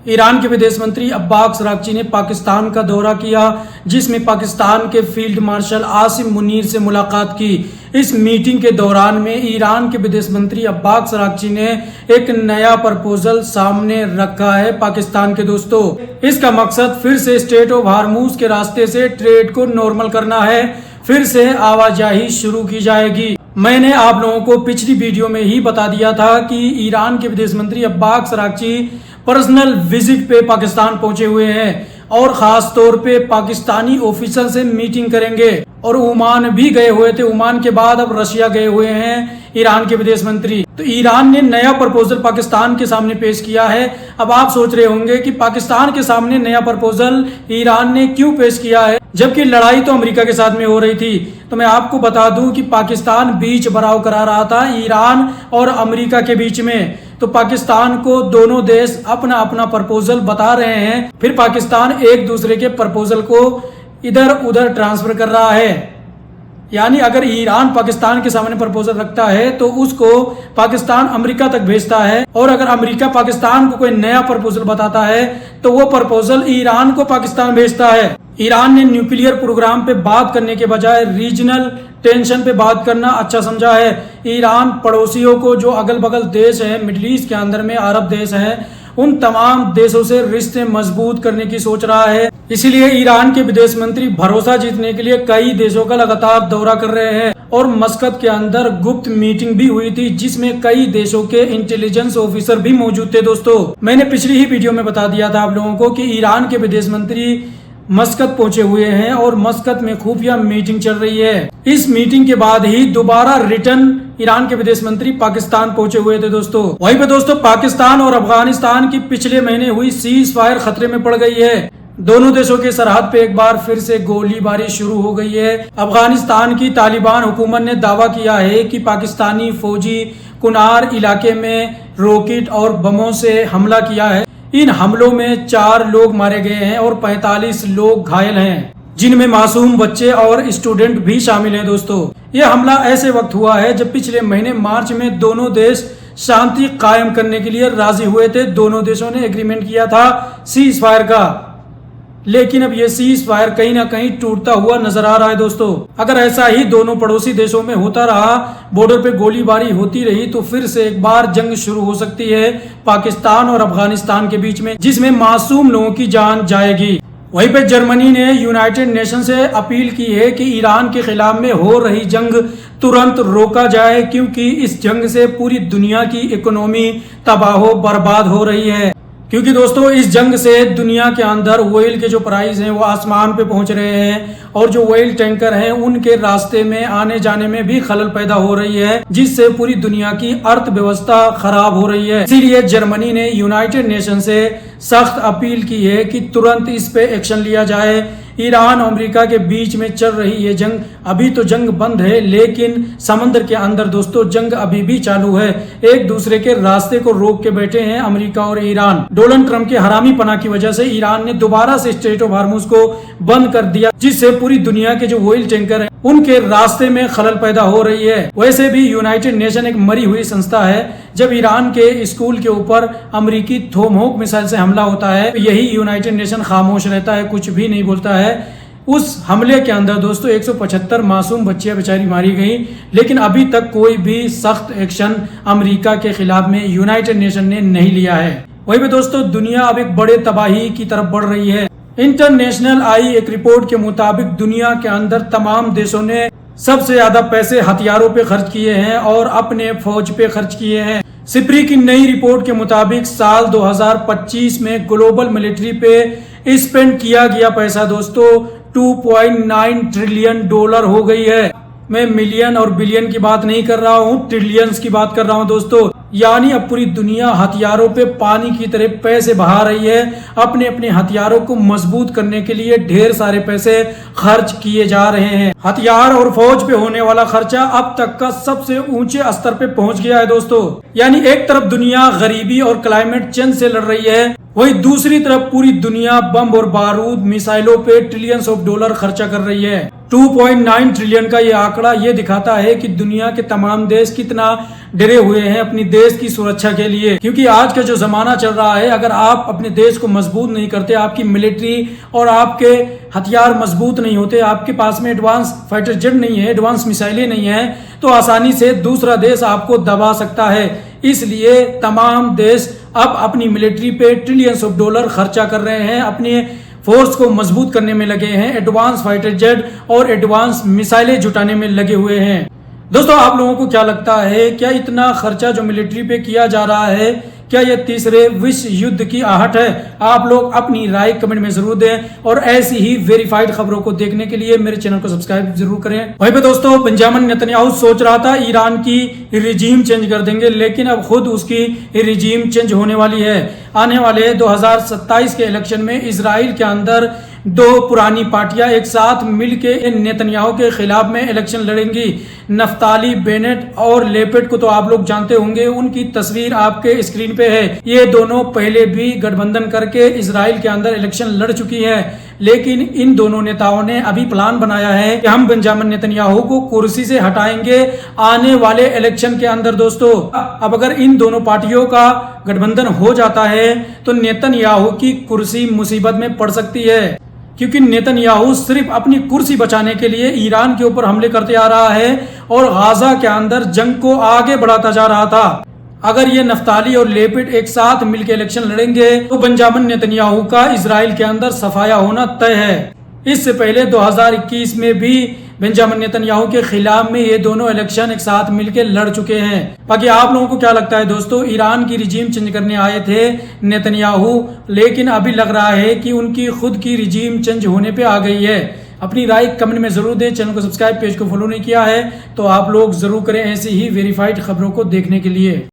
Iran के विदेश मंत्री अब्बास अरागची ने पाकिस्तान का दौरा किया, जिसमें पाकिस्तान के फील्ड मार्शल आसिम मुनीर से मुलाकात की। इस मीटिंग के दौरान में ईरान के विदेश मंत्री अब्बास अरागची ने एक नया प्रपोजल सामने रखा है पाकिस्तान के दोस्तों। इसका मकसद फिर से स्ट्रेट ऑफ हार्मूज के रास्ते से ट्रेड को नॉर्मल करना है, फिर से आवाजाही शुरू की जाएगी। मैंने आप लोगों को पिछली वीडियो में ही बता दिया था कि ईरान के विदेश मंत्री अब्बास अरागची पर्सनल विजिट पे पाकिस्तान पहुंचे हुए हैं और खास तौर पे पाकिस्तानी ऑफिसर से मीटिंग करेंगे और ओमान भी गए हुए थे। ओमान के बाद अब रशिया गए हुए हैं ईरान के विदेश मंत्री। तो ईरान ने नया प्रपोजल पाकिस्तान के सामने पेश किया है। अब आप सोच रहे होंगे कि पाकिस्तान के सामने नया प्रपोजल ईरान ने क्यों पेश किया है, जबकि लड़ाई तो अमेरिका के साथ में हो रही थी। तो मैं आपको बता दूं कि पाकिस्तान बीच बराव करा रहा था ईरान और अमेरिका के बीच में। तो पाकिस्तान को दोनों देश अपना अपना प्रपोजल बता रहे हैं, फिर पाकिस्तान एक दूसरे के प्रपोजल को इधर उधर ट्रांसफर कर रहा है। यानी अगर ईरान पाकिस्तान के सामने प्रपोजल रखता है तो उसको पाकिस्तान अमेरिका तक भेजता है, और अगर अमेरिका पाकिस्तान को कोई नया प्रपोजल बताता है तो वो प्रपोजल ईरान को पाकिस्तान भेजता है। ईरान ने न्यूक्लियर प्रोग्राम पे बात करने के बजाय रीजनल टेंशन पे बात करना अच्छा समझा है। ईरान पड़ोसियों को, जो अगल बगल देश है मिडिल ईस्ट के अंदर में, अरब देश हैं, उन तमाम देशों से रिश्ते मजबूत करने की सोच रहा है। इसीलिए ईरान के विदेश मंत्री भरोसा जीतने के लिए कई देशों का लगातार दौरा कर रहे हैं और मस्कत के अंदर गुप्त मीटिंग भी हुई थी, जिसमें कई देशों के इंटेलिजेंस ऑफिसर भी मौजूद थे। दोस्तों, मैंने पिछली ही वीडियो में बता दिया था आप लोगों को कि ईरान के विदेश मंत्री मस्कत पहुंचे हुए हैं और मस्कत में खुफिया मीटिंग चल रही है। इस मीटिंग के बाद ही दोबारा रिटर्न ईरान के विदेश मंत्री पाकिस्तान पहुंचे हुए थे। दोस्तों, वहीं पे दोस्तों पाकिस्तान और अफगानिस्तान की पिछले महीने हुई सीज फायर खतरे में पड़ गई है। दोनों देशों के सरहद पे एक बार फिर से गोलीबारी शुरू हो गई है। अफगानिस्तान की तालिबान हुकूमत ने दावा किया है कि पाकिस्तानी फौजी कुनार इलाके में रॉकेट और बमों से हमला किया है। इन हमलों में 4 लोग मारे गए हैं और 45 लोग घायल हैं, जिनमें मासूम बच्चे और स्टूडेंट भी शामिल हैं। दोस्तों, यह हमला ऐसे वक्त हुआ है जब पिछले महीने मार्च में दोनों देश शांति कायम करने के लिए राजी हुए थे। दोनों देशों ने एग्रीमेंट किया था सीज फायर का, लेकिन अब ये सीज फायर कहीं ना कहीं टूटता हुआ नजर आ रहा है। दोस्तों, अगर ऐसा ही दोनों पड़ोसी देशों में होता रहा, बॉर्डर पे गोलीबारी होती रही, तो फिर से एक बार जंग शुरू हो सकती है पाकिस्तान और अफगानिस्तान के बीच में, जिसमें मासूम लोगों की जान जाएगी। वहीं पे जर्मनी ने यूनाइटेड नेशन से अपील की है कि ईरान के खिलाफ में हो रही जंग तुरंत रोका जाए, क्योंकि इस जंग से पूरी दुनिया की इकोनॉमी तबाह बर्बाद हो रही है। क्योंकि दोस्तों, इस जंग से दुनिया के अंदर ऑयल के जो प्राइस हैं वो आसमान पे पहुंच रहे हैं, और जो ऑयल टैंकर हैं उनके रास्ते में आने जाने में भी खलल पैदा हो रही है, जिससे पूरी दुनिया की अर्थव्यवस्था खराब हो रही है। इसीलिए जर्मनी ने यूनाइटेड नेशन से सख्त अपील की है कि तुरंत इस पे एक्शन लिया जाए। ईरान और अमेरिका के बीच में चल रही ये जंग, अभी तो जंग बंद है, लेकिन समंदर के अंदर दोस्तों जंग अभी भी चालू है। एक दूसरे के रास्ते को रोक के बैठे हैं अमेरिका और ईरान। डोनाल्ड ट्रंप के हरामी पना की वजह से ईरान ने दोबारा से स्ट्रेट ऑफ हार्मूज को बंद कर दिया, जिससे पूरी दुनिया के जो ऑयल टैंकर है उनके रास्ते में खलल पैदा हो रही है। वैसे भी यूनाइटेड नेशन एक मरी हुई संस्था है। जब ईरान के स्कूल के ऊपर अमेरिकी थोमहोक मिसाइल से हमला होता है, यही यूनाइटेड नेशन खामोश रहता है, कुछ भी नहीं बोलता है। उस हमले के अंदर दोस्तों 175 मासूम बच्चियां बेचारी मारी गई, लेकिन अभी तक कोई भी सख्त एक्शन अमेरिका के खिलाफ में यूनाइटेड नेशन ने नहीं लिया है। वही भी दोस्तों, दुनिया अब एक बड़े तबाही की तरफ बढ़ रही है। इंटरनेशनल आई एक रिपोर्ट के मुताबिक दुनिया के अंदर तमाम देशों ने सबसे ज्यादा पैसे हथियारों पे खर्च किए हैं और अपने फौज पे खर्च किए हैं। सिप्री की नई रिपोर्ट के मुताबिक साल 2025 में ग्लोबल मिलिट्री पे स्पेंड किया गया पैसा दोस्तों 2.9 ट्रिलियन डॉलर हो गई है। मैं मिलियन और बिलियन की बात नहीं कर रहा हूँ, ट्रिलियंस की बात कर रहा हूँ दोस्तों। यानी अब पूरी दुनिया हथियारों पे पानी की तरह पैसे बहा रही है। अपने अपने हथियारों को मजबूत करने के लिए ढेर सारे पैसे खर्च किए जा रहे हैं। हथियार और फौज पे होने वाला खर्चा अब तक का सबसे ऊंचे स्तर पे पहुंच गया है दोस्तों। यानी एक तरफ दुनिया गरीबी और क्लाइमेट चेंज से लड़ रही है, वही दूसरी तरफ पूरी दुनिया बम और बारूद मिसाइलों पे ट्रिलियंस ऑफ डॉलर खर्चा कर रही है। 2.9 ट्रिलियन का ये आंकड़ा ये दिखाता है कि दुनिया के तमाम देश कितना डरे हुए हैं अपनी देश की सुरक्षा के लिए, क्योंकि आज का जो जमाना चल रहा है, अगर आप अपने देश को मजबूत नहीं करते, आपकी मिलिट्री और आपके हथियार मजबूत नहीं होते, आपके पास में एडवांस फाइटर जेट नहीं है, एडवांस मिसाइलें नहीं है, तो आसानी से दूसरा देश आपको दबा सकता है। इसलिए तमाम देश अब अपनी मिलिट्री पे ट्रिलियंस ऑफ डॉलर खर्चा कर रहे हैं, अपने फोर्स को मजबूत करने में लगे हैं, एडवांस फाइटर जेट और एडवांस मिसाइलें जुटाने में लगे हुए हैं। दोस्तों, आप लोगों को क्या लगता है, क्या इतना खर्चा जो मिलिट्री पे किया जा रहा है, क्या यह तीसरे विश्व युद्ध की आहट है? आप लोग अपनी राय कमेंट में जरूर दें और ऐसी ही वेरीफाइड खबरों को देखने के लिए मेरे चैनल को सब्सक्राइब जरूर करें। वहीं पे दोस्तों, बेंजामिन नेतन्याहू सोच रहा था ईरान की रिजीम चेंज कर देंगे, लेकिन अब खुद उसकी रिजीम चेंज होने वाली है। आने वाले 2027 के इलेक्शन में इजराइल के अंदर दो पुरानी पार्टियां एक साथ मिलकर नेतन्याहू के खिलाफ में इलेक्शन लड़ेंगी। नफ्ताली बेनेट और लेपेट को तो आप लोग जानते होंगे, उनकी तस्वीर आपके स्क्रीन पे है। ये दोनों पहले भी गठबंधन करके इजराइल के अंदर इलेक्शन लड़ चुकी है, लेकिन इन दोनों नेताओं ने अभी प्लान बनाया है कि हम बेंजामिन नेतन्याहू को कुर्सी से हटाएंगे आने वाले इलेक्शन के अंदर। दोस्तों, अब अगर इन दोनों पार्टियों का गठबंधन हो जाता है तो नेतन्याहू की कुर्सी मुसीबत में पड़ सकती है, क्योंकि नेतन्याहू सिर्फ अपनी कुर्सी बचाने के लिए ईरान के ऊपर हमले करते आ रहा है और गाजा के अंदर जंग को आगे बढ़ाता जा रहा था। अगर ये नफ्ताली और लेपिड एक साथ मिलकर इलेक्शन लड़ेंगे तो बेंजामिन नेतन्याहू का इजराइल के अंदर सफाया होना तय है। इससे पहले 2021 में भी बेंजामिन नेतन्याहू के खिलाफ में ये दोनों इलेक्शन एक साथ मिलकर लड़ चुके हैं। बाकी आप लोगों को क्या लगता है दोस्तों, ईरान की रिजीम चेंज करने आए थे नेतन्याहू, लेकिन अभी लग रहा है कि उनकी खुद की रिजीम चेंज होने पे आ गई है। अपनी राय कमेंट में जरूर दें। चैनल को सब्सक्राइब, पेज को फॉलो नहीं किया है तो आप लोग जरूर करें ऐसी ही वेरीफाइड खबरों को देखने के लिए।